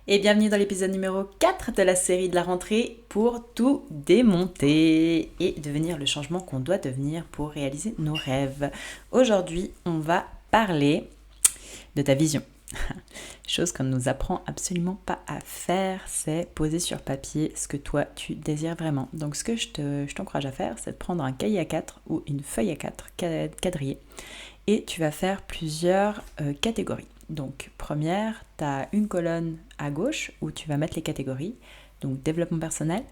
Et bienvenue dans l'épisode numéro 4 de la série de la rentrée pour tout démonter et devenir le changement qu'on doit devenir pour réaliser nos rêves. Aujourd'hui, on va parler de ta vision. Chose qu'on ne nous apprend absolument pas à faire, c'est poser sur papier ce que toi tu désires vraiment. Donc ce que je t'encourage à faire, c'est de prendre un cahier à 4 ou une feuille à 4 quadrillée et tu vas faire plusieurs catégories. Donc première, tu as une colonne à gauche où tu vas mettre les catégories. Donc développement personnel,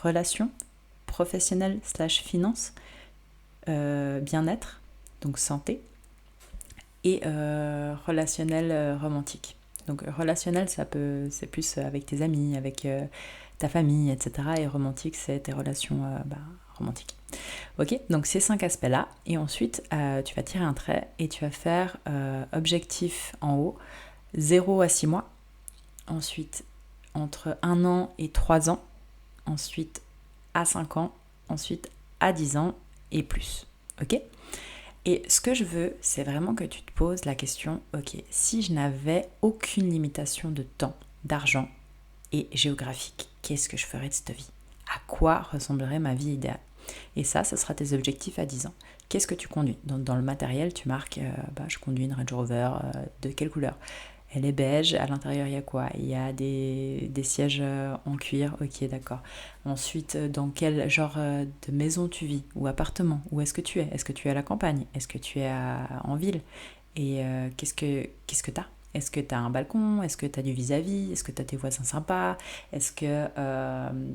relations, professionnel slash finance, bien-être, donc santé, et relationnel romantique. Donc relationnel, c'est plus avec tes amis, avec ta famille, etc. Et romantique, c'est tes relations romantiques. Ok, donc ces 5 aspects-là. Et ensuite, tu vas tirer un trait et tu vas faire objectif en haut, 0 à 6 mois. Ensuite, entre 1 an et 3 ans. Ensuite, à 5 ans. Ensuite, à 10 ans et plus. Ok. Et ce que je veux, c'est vraiment que tu te poses la question, ok, si je n'avais aucune limitation de temps, d'argent et géographique, qu'est-ce que je ferais de cette vie? À quoi ressemblerait ma vie idéale? Et ça sera tes objectifs à 10 ans. Qu'est-ce que tu conduis? Dans le matériel, tu marques, je conduis une Range Rover, de quelle couleur? Elle est beige, à l'intérieur il y a quoi? Il y a des sièges en cuir, ok d'accord. Ensuite, dans quel genre de maison tu vis? Ou appartement? Où est-ce que tu es? Est-ce que tu es à la campagne? Est-ce que tu es en ville? Et qu'est-ce que tu as? Est-ce que tu as un balcon? Est-ce que tu as du vis-à-vis? Est-ce que tu as tes voisins sympas? Est-ce que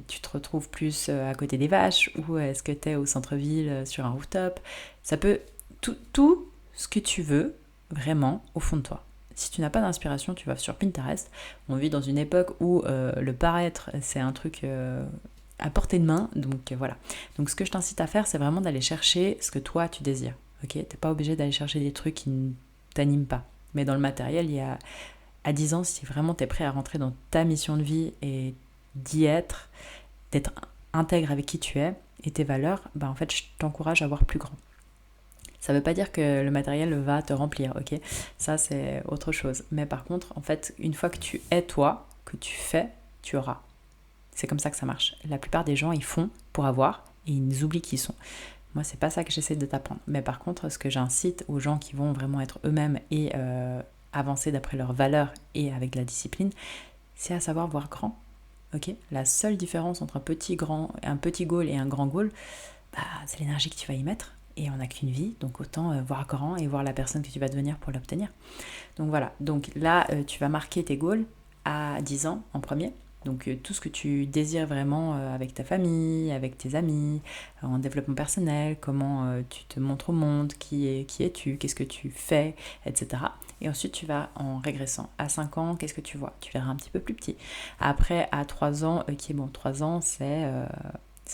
tu te retrouves plus à côté des vaches? Ou est-ce que tu es au centre-ville sur un rooftop? Ça peut... tout ce que tu veux, vraiment, au fond de toi. Si tu n'as pas d'inspiration, tu vas sur Pinterest. On vit dans une époque où le paraître, c'est un truc à portée de main. Donc voilà. Donc ce que je t'incite à faire, c'est vraiment d'aller chercher ce que toi, tu désires. Ok, t'es pas obligé d'aller chercher des trucs qui ne t'animent pas. Mais dans le matériel, il y a à 10 ans, si vraiment tu es prêt à rentrer dans ta mission de vie et d'y être, d'être intègre avec qui tu es et tes valeurs, en fait, je t'encourage à voir plus grand. Ça ne veut pas dire que le matériel va te remplir, ok? Ça, c'est autre chose. Mais par contre, en fait, une fois que tu es toi, que tu fais, tu auras. C'est comme ça que ça marche. La plupart des gens, ils font pour avoir et ils oublient qui ils sont. Moi, c'est pas ça que j'essaie de t'apprendre. Mais par contre, ce que j'incite aux gens qui vont vraiment être eux-mêmes et avancer d'après leurs valeurs et avec de la discipline, c'est à savoir voir grand. Ok, la seule différence entre un petit goal et un grand goal, c'est l'énergie que tu vas y mettre. Et on n'a qu'une vie, donc autant voir grand et voir la personne que tu vas devenir pour l'obtenir. Donc voilà, donc là, tu vas marquer tes goals à 10 ans en premier. Donc tout ce que tu désires vraiment avec ta famille, avec tes amis, en développement personnel, comment tu te montres au monde, qui es-tu, qu'est-ce que tu fais, etc. Et ensuite tu vas en régressant. À 5 ans, qu'est-ce que tu vois? Tu verras un petit peu plus petit. Après, à 3 ans, ok bon, 3 ans c'est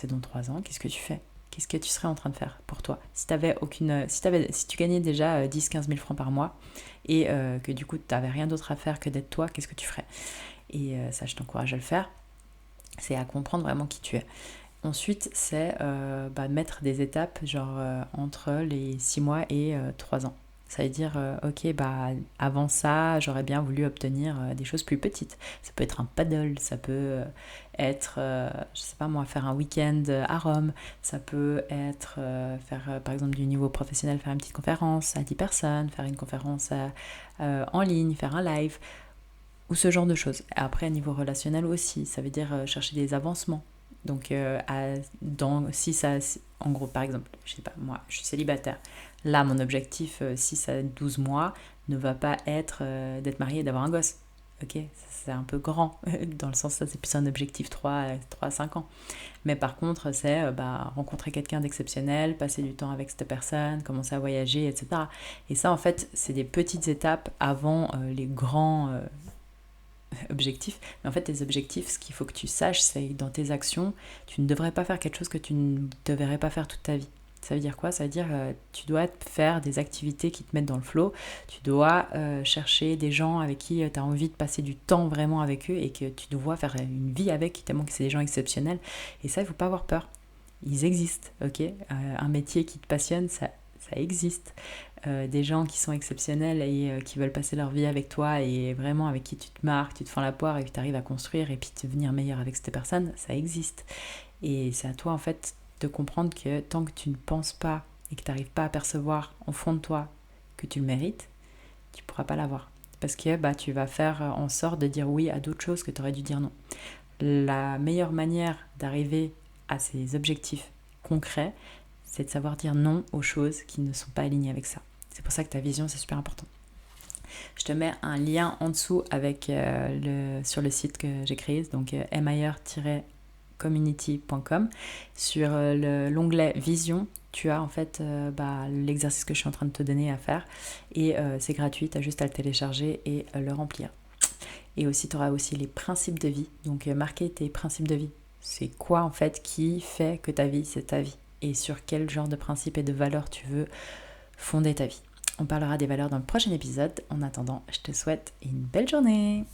dans 3 ans, qu'est-ce que tu fais? Qu'est-ce que tu serais en train de faire pour toi? Si tu gagnais déjà 10-15 000 francs par mois et que du coup tu n'avais rien d'autre à faire que d'être toi, qu'est-ce que tu ferais? Et ça, je t'encourage à le faire. C'est à comprendre vraiment qui tu es. Ensuite, c'est mettre des étapes genre entre les 6 mois et 3 ans. Ça veut dire, ok, avant ça, j'aurais bien voulu obtenir des choses plus petites. Ça peut être un paddle, ça peut être, je sais pas moi, faire un week-end à Rome. Ça peut être faire, par exemple, du niveau professionnel, faire une petite conférence à 10 personnes, faire une conférence en ligne, faire un live, ou ce genre de choses. Après, à niveau relationnel aussi, ça veut dire chercher des avancements. Donc, en gros, par exemple, je sais pas, moi, je suis célibataire. Là, mon objectif, 6 à 12 mois, ne va pas être d'être marié et d'avoir un gosse. Ok, c'est un peu grand, dans le sens ça, c'est plus un objectif 3 à 5 ans. Mais par contre, c'est rencontrer quelqu'un d'exceptionnel, passer du temps avec cette personne, commencer à voyager, etc. Et ça, en fait, c'est des petites étapes avant les grands objectifs. Mais en fait, tes objectifs, ce qu'il faut que tu saches, c'est que dans tes actions, tu ne devrais pas faire quelque chose que tu ne devrais pas faire toute ta vie. Ça veut dire quoi? Ça veut dire tu dois faire des activités qui te mettent dans le flow. Tu dois chercher des gens avec qui tu as envie de passer du temps vraiment avec eux et que tu dois faire une vie avec, tellement que c'est des gens exceptionnels. Et ça, il ne faut pas avoir peur. Ils existent, ok? Un métier qui te passionne, ça existe. Des gens qui sont exceptionnels et qui veulent passer leur vie avec toi et vraiment avec qui tu te marques, tu te fends la poire et que tu arrives à construire et puis devenir meilleur avec cette personne, ça existe. Et c'est à toi en fait de comprendre que tant que tu ne penses pas et que tu n'arrives pas à percevoir au fond de toi que tu le mérites, tu ne pourras pas l'avoir. Parce que tu vas faire en sorte de dire oui à d'autres choses que tu aurais dû dire non. La meilleure manière d'arriver à ces objectifs concrets, c'est de savoir dire non aux choses qui ne sont pas alignées avec ça. C'est pour ça que ta vision, c'est super important. Je te mets un lien en dessous avec sur le site que j'ai créé, donc mayer-community.com. Sur l'onglet Vision, tu as en fait l'exercice que je suis en train de te donner à faire et c'est gratuit, tu as juste à le télécharger et le remplir. Et aussi, tu auras aussi les principes de vie, donc marquer tes principes de vie. C'est quoi en fait qui fait que ta vie, c'est ta vie et sur quel genre de principes et de valeurs tu veux fonder ta vie. On parlera des valeurs dans le prochain épisode. En attendant, je te souhaite une belle journée.